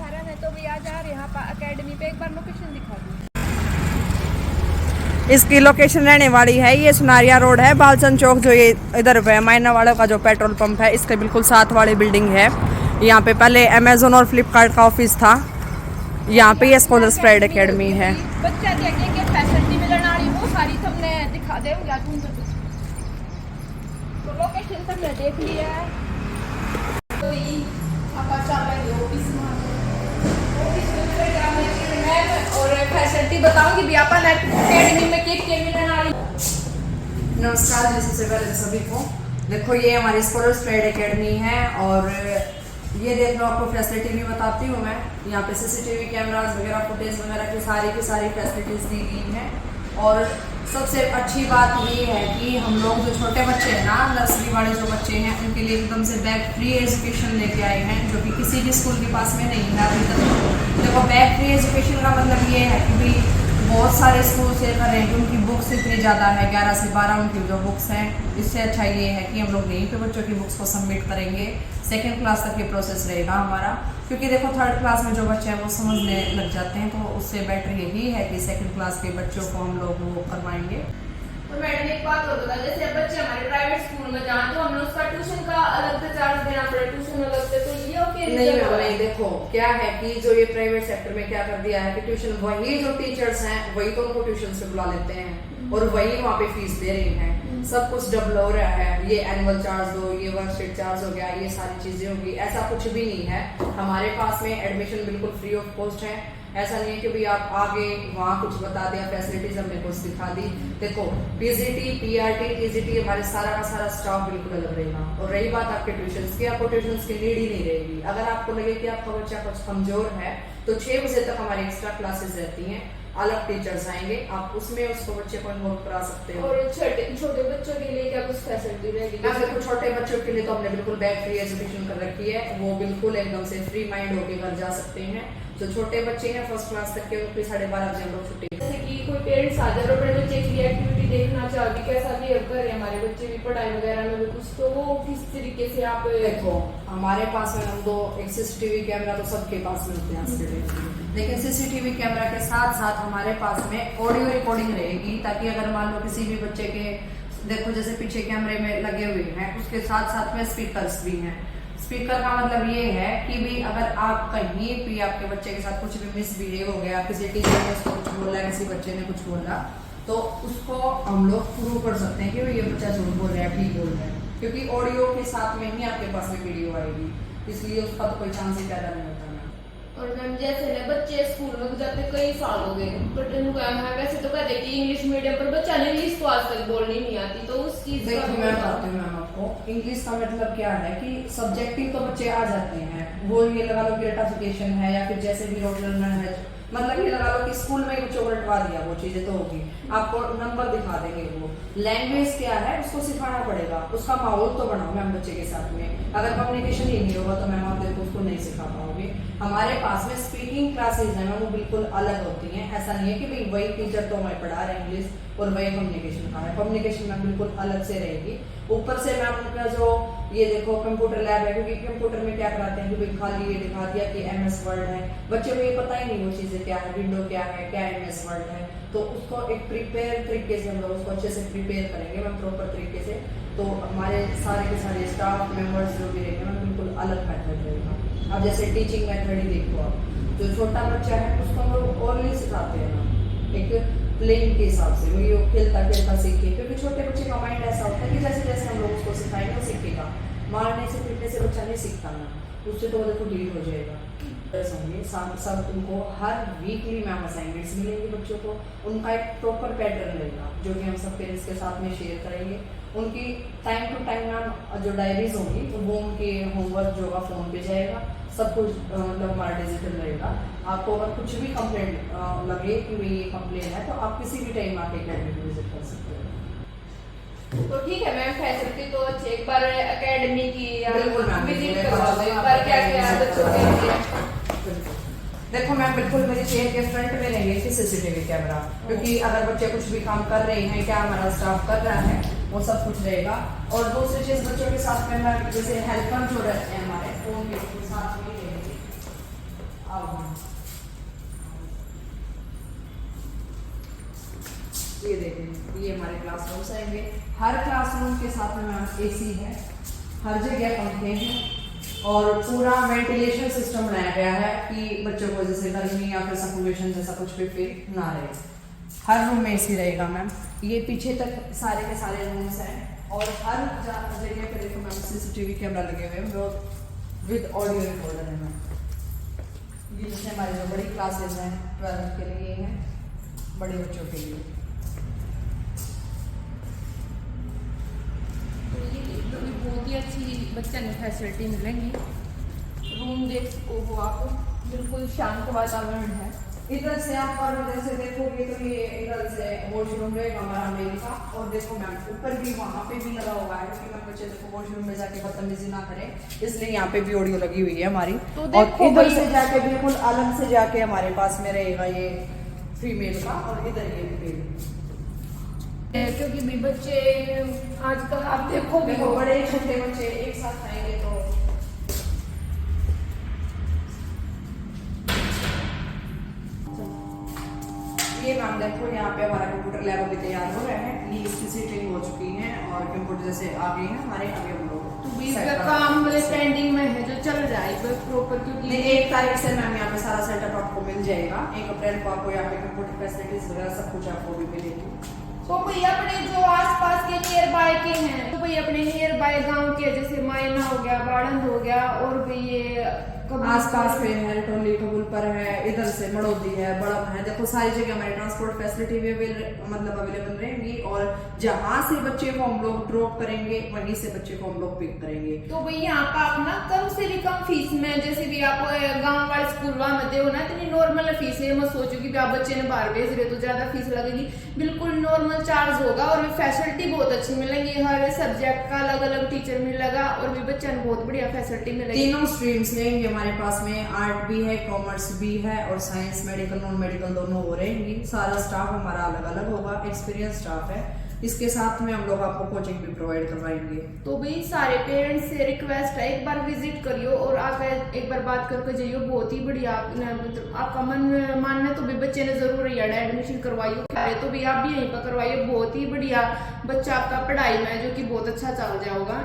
सारा मैं तो भी आज आ रही यहाँ पर अकेडमी पे, एक बार लोकेशन दिखा दूँ। इसकी लोकेशन रहने वाली है ये सुनारिया रोड है, बालचंद चौक जो ये इधर पे मायना वालों का जो पेट्रोल पंप है इसके बिल्कुल साथ वाली बिल्डिंग है। यहाँ पे पहले अमेजोन और फ्लिपकार्ट का ऑफिस था। यहाँ पे ये स्कॉलर स्प्रेड एकेडमी है। बच्चा देखेंगे फैसिलिटी मिलने वाली वो सारी तुमने दिखा देंगे तो लोकेशन तक मैं देख लिया है। तो ये आपका चल रहा है ऑफिस में और फैसिलिटी बताऊंगी भी अपन एकेडमी में क्या मिलने वाली। नमस्कार जी, सबसे पहले सभी को देखो ये हमारी स्कॉलर स्प्रेड एकेडमी है और ये देख लो आपको फैसिलिटी भी बताती हूँ मैं। यहाँ पे सीसीटीवी कैमरास वगैरह फुटेज वगैरह की सारी फैसिलिटीज दी गई हैं। और सबसे अच्छी बात ये है कि हम लोग जो छोटे बच्चे हैं ना, नर्सरी वाले जो बच्चे हैं उनके लिए एकदम से बैग फ्री एजुकेशन लेके आए हैं, जो कि किसी भी स्कूल के पास में नहीं है अभी तक। देखो बैग फ्री एजुकेशन का मतलब ये है कि भाई बहुत सारे स्कूल से कर रहे हैं कि उनकी बुक्स इतनी ज़्यादा है, 11 से 12 उनकी जो बुक्स हैं। इससे अच्छा ये है कि हम लोग यहीं पे बच्चों की बुक्स को सबमिट करेंगे। सेकंड क्लास तक ये प्रोसेस रहेगा हमारा, क्योंकि देखो थर्ड क्लास में जो बच्चे हैं वो समझने लग जाते हैं, तो उससे बेटर यही है कि सेकंड क्लास के बच्चों को हम लोग वो करवाएंगे। तो मैडम एक बात और बता, जैसे बच्चे हमारे प्राइवेट स्कूल में जाएं तो हमें उसका ट्यूशन का अलग से चार्ज देना पड़े, ट्यूशन अलग से, तो ये ओके नहीं, देखो क्या है कि जो ये प्राइवेट सेक्टर में क्या कर दिया है कि ट्यूशन वही जो टीचर्स हैं वही तो उनको ट्यूशन से बुला लेते हैं और वही वहाँ पे फीस दे रही हैं। सब कुछ डबल हो रहा है, ये एनुअल चार्ज दो, ये वर्कशीट चार्ज हो गया, ये सारी चीजें होगी। ऐसा कुछ भी नहीं है, हमारे पास में एडमिशन बिल्कुल फ्री ऑफ कॉस्ट है। ऐसा नहीं है कि भाई आप आगे वहाँ कुछ बता दिया, फैसिलिटीज हमने कुछ दिखा दी। देखो पीजीटी, पीआरटी, टीजीटी हमारे सारा का सारा स्टाफ बिल्कुल अलग रहेगा। और रही बात आपके ट्यूशंस की, आपको ट्यूशंस की नीड ही नहीं रहेगी। अगर आपको लगे कि आपका बच्चा कुछ कमजोर है तो 6 बजे तक हमारी एक्स्ट्रा क्लासेस रहती हैं, अलग टीचर्स आएंगे, आप उसमें उसको बच्चे को इन्वॉल्व करा सकते हो। और छोटे बच्चों के लिए क्या कुछ फैसिलिटी रहेगी? देखो छोटे बच्चों के लिए तो हमने बिल्कुल बैग फ्री एजुकेशन कर रखी है, वो बिल्कुल एकदम से फ्री माइंड होके घर जा सकते हैं। जो छोटे बच्चे हैं फर्स्ट क्लास तक के, उनकी 12:30 बजे हम लोग छुट्टी। जैसे कि कोई पेरेंट्स आ जाए अपने बच्चे की एक्टिविटी देखना चाहते, कैसा बिहेव कर रहे हैं हमारे बच्चे भी पढ़ाई वगैरह में भी कुछ, तो वो किस तरीके से आप देखो हमारे पास में हम दो एक सीसीटीवी कैमरा तो सबके पास में होते हैं, लेकिन सीसीटीवी कैमरा के साथ साथ हमारे पास में ऑडियो रिकॉर्डिंग रहेगी, ताकि अगर मान लो किसी भी बच्चे के, देखो जैसे पीछे कैमरे में लगे हुए हैं उसके साथ साथ में स्पीकर्स भी हैं। स्पीकर का मतलब ये है कि भी अगर आप कहीं भी आपके बच्चे के साथ कुछ भी मिसबिहेव हो गया, किसी टीचर ने उसको कुछ बोला, किसी बच्चे ने कुछ बोला, तो उसको हम लोग प्रूव कर सकते हैं कि ये बच्चा झूठ बोल रहा है, ठीक बोल रहा है, क्योंकि ऑडियो के साथ में ही आपके पास में वीडियो आएगी, इसलिए उसका तो कोई चांस ही पैदा नहीं होता। और मैम जैसे ना बच्चे स्कूल में जाते कई साल हो गए, बट वैसे तो कहते कि इंग्लिश मीडियम पर बच्चा ने इंग्लिश तो आज तक बोलनी नहीं आती, तो उस चीज मैं बताती हूँ मैम आपको। इंग्लिश का मतलब क्या है कि सब्जेक्टिव तो बच्चे आ जाते हैं, वो ये लगा लो कि रेटाफिकेशन है या फिर जैसे भी रोड लर्नर है, मतलब ये लगा लो कि स्कूल में बच्चों को रटवा दिया, वो चीजें तो होगी, आपको नंबर दिखा देंगे। वो लैंग्वेज क्या है उसको सिखाना पड़ेगा, उसका माहौल तो बनाओ मैम बच्चे के साथ में। अगर कम्युनिकेशन ही नहीं होगा तो मैम आप देखो उसको नहीं सिखा पाओगे। हमारे पास में स्पीकिंग क्लासेज है मैम, वो बिल्कुल अलग होती हैं। ऐसा नहीं है कि भाई वही टीचर तो हमें पढ़ा रहे हैं इंग्लिश और वही कम्युनिकेशन का है, कम्युनिकेशन मैम बिल्कुल अलग से रहेगी। ऊपर से मैम उनका जो ये देखो कंप्यूटर लैब है, क्योंकि कंप्यूटर में क्या कराते हैं कि भाई खाली ये दिखा दिया कि MS वर्ड है, बच्चे को ये पता ही नहीं वो चीजें क्या है, विंडो क्या है, क्या MS वर्ड है, तो उसको एक प्रिपेयर तरीके से हम लोग उसको अच्छे से प्रिपेयर करेंगे मैम, प्रॉपर तरीके से। तो हमारे सारे के सारे स्टाफ मेंबर्स जो भी रहेंगे मैम बिल्कुल अलग मेथड रहेगा। अब जैसे टीचिंग मेथड ही देखो, आप जो छोटा बच्चा है उसको हम लोग ओरली सिखाते हैं ना, एक प्लेइंग के हिसाब से, वो खेलता खेलता सीखे, क्योंकि छोटे बच्चे का माइंड ऐसा होता है कि जैसे जैसे हम लोग उसको सिखाएंगे वो सीखेगा। मारने से पीटने से बच्चा नहीं सीखता ना, उससे तो देखो डिलीट हो जाएगा। सब उनको हर वीकली मैम असाइनमेंट्स मिलेंगे बच्चों को, उनका एक प्रॉपर पैटर्न रहेगा जो कि हम सब पेरेंट्स के साथ में शेयर करेंगे। उनकी टाइम टू टाइम मैम जो डायरीज होंगी वो उनके होमवर्क जो होगा फोन पे जाएगा, सब कुछ मतलब हमारा डिजिटल रहेगा। आपको अगर कुछ भी कंप्लेंट लगे कि भाई ये कंप्लेंट है तो आप किसी भी टाइम आके अकेडमी विजिट कर सकते हो। तो ठीक है मैम, फैसिलिटी तो अच्छी, एक बार एकेडमी की विजिट करवाओ, एक बार क्या क्या बच्चों के लिए। देखो मैम बिल्कुल मेरी चेयर के फ्रंट में रहेंगे सीसीटीवी कैमरा, क्योंकि अगर बच्चे कुछ भी काम कर रहे हैं, क्या हमारा स्टाफ कर रहा है, वो सब कुछ रहेगा। और दूसरी चीज बच्चों के साथ में जैसे हेल्पर जो रहते हैं हमारे, फोन के साथ में रहेंगे। ये हमारे क्लासरूम्स आएंगे। हर क्लासरूम के साथ में मैम AC है, हर जगह पंखे हैं और पूरा वेंटिलेशन सिस्टम बनाया गया है कि बच्चों को जैसे गर्मी या फिर सफोकेशन जैसा कुछ भी फील ना रहे। हर रूम में AC रहेगा मैम। ये पीछे तक सारे के सारे रूम्स हैं और हर जगह पे देखो मैम CCTV कैमरा लगे हुए हैं, वो विद ऑडियो रिकॉर्डर है मैम। ये जैसे हमारी जो बड़ी क्लासेस हैं 12th के लिए हैं, बड़े बच्चों के लिए। तो ये बहुत ही अच्छी बच्चों ने फैसिलिटी मिलेंगी। रूम देख सको हो आप, बिल्कुल शांत वातावरण है। इधर से आप और इधर से देखोगे तो ये इधर से वॉशरूम रहेगा हमारा मेल का। और देखो मैम ऊपर भी वहाँ पे भी लगा हुआ है कि मैम बच्चे देखो वॉशरूम में जाके बदतमीजी ना करें, इसलिए यहाँ पे भी ऑडियो लगी हुई है हमारी। तो और इधर से जाके बिल्कुल अलग से जाके हमारे पास में रहेगा ये फीमेल का और इधर ये मेल। क्योंकि भी बच्चे आजकल आप देखोगे देखो बड़े छोटे बच्चे एक साथ आएंगे तो ये मैम देखो यहाँ पे हमारा कंप्यूटर लैब अभी तैयार हो रहा है। ये इसकी सीटिंग हो चुकी है और कंप्यूटर जैसे आ गई है हमारे, आगे हम लोग तो इसका काम पेंडिंग में है जो चल रहा है प्रॉपर, क्योंकि 1 तारीख से मैम यहाँ पे सारा सेटअप आपको मिल जाएगा। 1 अप्रैल को आपको यहाँ पे कंप्यूटर फैसिलिटीज वगैरह सब कुछ आपको भी मिलेगी। तो भाई अपने जो आसपास के नियर बाय के हैं, तो भाई अपने नियर बाय गांव के जैसे मायना हो गया, बाड़ंद हो गया, और भी ये आसपास में है, टोली कबूलपुर है, इधर से मड़ोदी है, बड़म है। देखो सारी जगह हमारी ट्रांसपोर्ट फैसिलिटी भी अवेलेबल रहेंगी और जहाँ से बच्चे को हम लोग ड्रॉप करेंगे वहीं से बच्चे को हम लोग पिक करेंगे। तो भाई यहाँ पर आप ना कम से भी कम फीस में, जैसे भी आप गांव वाले स्कूल में दे हो ना, इतनी नॉर्मल फीस है, मत सोचो कि आप बच्चे ने बाहर भेज रहे तो ज्यादा फीस लगेगी। बिल्कुल नॉर्मल चार्ज होगा और फैसिलिटी बहुत अच्छी मिलेंगी। हर सब्जेक्ट का अलग अलग टीचर मिलेगा और भी बच्चे ने बहुत बढ़िया फैसिलिटी मिलेगी। तीनों स्ट्रीम्स रहेंगे हमारे पास में, आर्ट भी है, कॉमर्स भी है और साइंस, मेडिकल, नॉन मेडिकल दोनों हो रहेंगी। सारा स्टाफ हमारा अलग अलग होगा, एक्सपीरियंस स्टाफ है। इसके साथ में हम लोग आपको कोचिंग भी प्रोवाइड करवाएंगे। तो भाई सारे पेरेंट्स से रिक्वेस्ट है एक बार विजिट करियो और आकर एक बार बात करके जाइयो। बहुत ही बढ़िया मतलब आपका मन मानना तो भी बच्चे ने जरूर यहाँ एडमिशन करवाइयो, तो भी आप भी यहीं पर करवाइए। बहुत ही बढ़िया बच्चा आपका पढ़ाई में जो कि बहुत अच्छा चल जाएगा।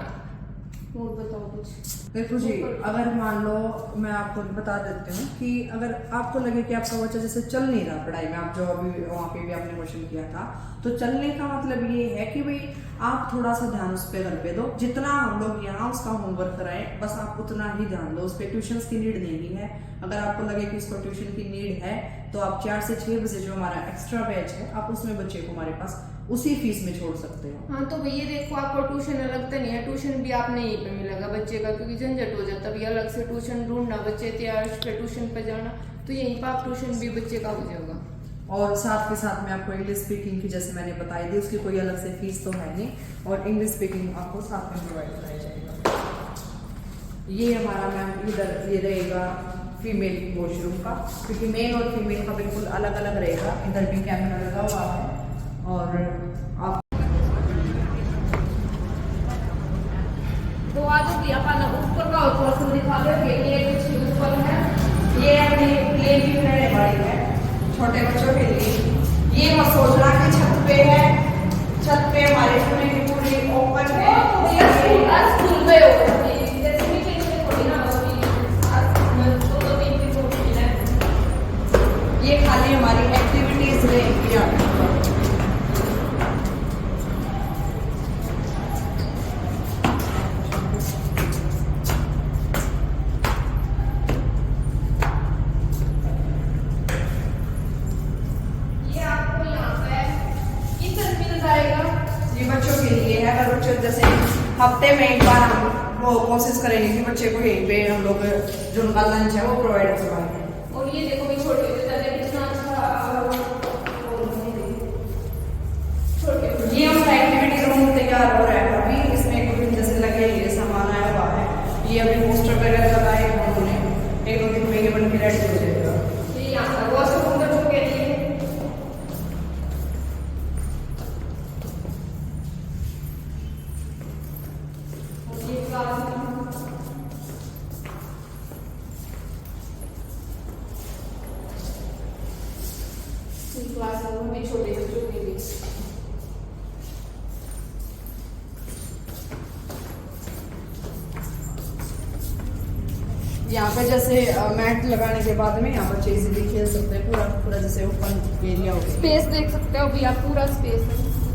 और बताओ कुछ। देखो जी, अगर मान लो मैं आपको बता देती हूँ कि अगर आपको लगे कि आपका बच्चा जैसे चल नहीं रहा पढ़ाई में, आप जो अभी वहाँ पे भी आपने क्वेश्चन किया था, तो चलने का मतलब ये है कि भाई आप थोड़ा सा ध्यान उस पर घर पे दो। जितना हम लोग यहाँ उसका होमवर्क कराएं बस आप उतना ही ध्यान दो। उस पर ट्यूशन की नीड नहीं है। अगर आपको लगे कि उसको ट्यूशन की नीड है तो आप 4 से 6 बजे जो हमारा एक्स्ट्रा बैच है आप उसमें बच्चे को हमारे पास उसी फीस में छोड़ सकते हो। हाँ तो भैया देखो आपको ट्यूशन अलग तो नहीं है, ट्यूशन भी आपने यहीं पे मिलेगा बच्चे का, क्योंकि झंझट हो जाता है अलग से ट्यूशन ढूंढना, बच्चे तैयार पे ट्यूशन पे जाना, तो यहीं पर आप ट्यूशन भी बच्चे का हो जाएगा। और साथ के साथ में आपको इंग्लिश स्पीकिंग की जैसे मैंने बताई थी उसकी कोई अलग से फीस तो है नहीं, और इंग्लिश स्पीकिंग आपको साथ में प्रोवाइड कराया जाएगा। ये हमारा मैम इधर ये रहेगा फीमेल वॉशरूम का, क्योंकि मेल और फीमेल का बिल्कुल अलग अलग रहेगा। इधर भी कैमरा लगा हुआ है और आप तो आज भी अपन ऊपर का ऊपर दिखा दे, ये कुछ ऊपर है, ये अपनी प्ले भी रहने वाली है छोटे बच्चों के लिए। ये मत सोचना कि छत पे है, छत पे हमारे पूरी की पूरी ओपन है। स्कूल में जैसे भी थोड़ी ना ये खाली हमारी एक्टिविटीज रहेंगी यहाँ पर। बच्चों के लिए है। अगर बच्चे जैसे हफ्ते में एक बार हम वो कोशिश करेंगे कि बच्चे को यहीं पे हम लोग जो उनका लंच है वो प्रोवाइड करवाएंगे। और ये देखो भाई छोटे ये हमारा एक्टिविटी रूम तैयार हो रहा है अभी। इसमें कुछ जैसे लगे ये सामान आया हुआ है, ये अभी पोस्टर वगैरह लगाए उन्होंने, 1-2 दिन में ये बन के रेडी हो जाएगा। क्लास में छोटे बच्चों के लिए यहाँ पे जैसे मैट लगाने के बाद में यहाँ बच्चे इजीली खेल सकते हैं, पूरा पूरा जैसे ओपन एरिया हो गया। स्पेस देख सकते हो अभी आप, पूरा स्पेस है।